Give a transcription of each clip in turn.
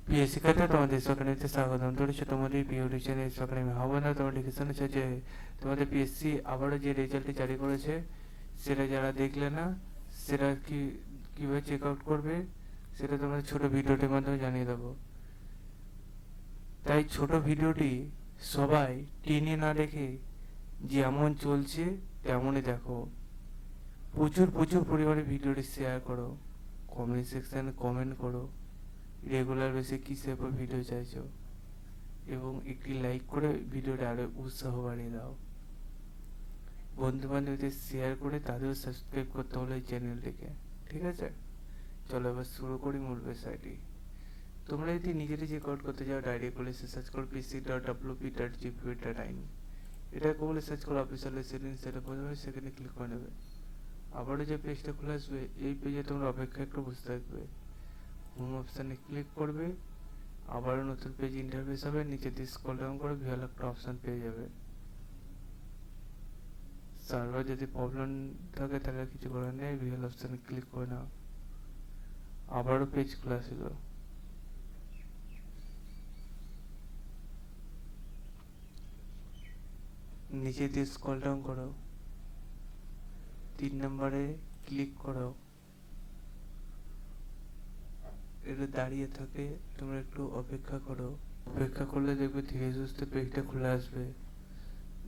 প্রিয় শিক্ষার্থী, তোমাদের সকলকে স্বাগতম। ধরেছো তোমাদের প্রিয় টিচারের সকালে আমি হব না। তোমার লিখে শুনেছো যে তোমাদের পিএসসি আবারও যে রেজাল্টটি জারি করেছে সেটা যারা দেখলে না, সেটা কীভাবে চেক আউট করবে সেটা তোমাদের ছোট ভিডিওটির মাধ্যমে জানিয়ে দেবো। তাই ছোট ভিডিওটি সবাই টেনে না দেখে যেমন চলছে তেমনই দেখো। প্রচুর প্রচুর পরিমাণে ভিডিওটি শেয়ার করো, কমেন্ট সেকশানে কমেন্ট করো রেগুলার বেসে কী সেপের ভিডিও চাইছো, এবং একটি লাইক করে ভিডিওটা আরও উৎসাহ বাড়িয়ে দাও। বন্ধু বান্ধবদের শেয়ার করে তাদেরও সাবস্ক্রাইব করতে হলো এই চ্যানেলটিকে। ঠিক আছে, চলো এবার শুরু করি মূল বিষয়টি। তোমরা যদি নিজেরাই চেক আউট করতে চাও, ডাইরেক্ট বলে সার্চ করো pc.wp.gp.in। এটা বলে সার্চ করো অফিসিয়াল সেটিংস, সেটা প্রথমে সেখানে ক্লিক করে নেবে। আবারও যে পেজটা খুলে আসবে, এই পেজে তোমরা অপেক্ষা একটু বসে থাকবে। হোম অপশানে ক্লিক করবে, আবারও নতুন পেজ ইন্টারফেস হবে। নিচে দিয়ে স্ক্রল ডাউন করে ভিউয়াল একটা অপশান পেয়ে যাবে। সার্ভার যদি প্রবলেম থাকে তাহলে কিছু করার নেই, ভিউয়াল অপশানে ক্লিক করে নাও। আবারও পেজ খুলে আসলো। নিচে দিয়ে স্ক্রল ডাউন করো, 3 নম্বরে ক্লিক করো। এটা দাঁড়িয়ে থাকে, তোমরা একটু অপেক্ষা করো। অপেক্ষা করলে দেখবে ধীরে সুস্থে পেজটা খুলে আসবে।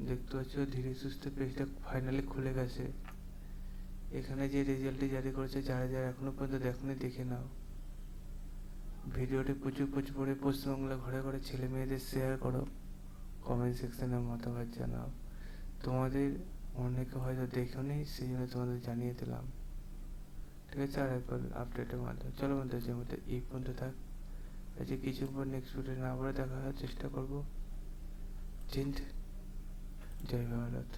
দেখতে পাচ্ছ ধীরে সুস্থে পেজটা ফাইনালি খুলে গেছে। এখানে যে রেজাল্টটি জারি করেছে, যারা যারা এখনো পর্যন্ত দেখোনি দেখে নাও। ভিডিওটি প্রচুর প্রচুর করে পশ্চিমবাংলা ঘরে ঘরে ছেলে মেয়েদের শেয়ার করো, কমেন্ট সেকশনে মতামত জানাও। তোমাদের অনেকে হয়তো দেখোনি, সেই জন্য তোমাদের জানিয়ে দিলাম। ঠিক আছে, আর একবার আপডেটের মাধ্যমে। চলো বন্ধু, যে মধ্যে এই পর্যন্ত থাক। আজকে কিছু পর নেক্সট ভিডিও না আবার দেখা চেষ্টা করবো। জয় ভারত।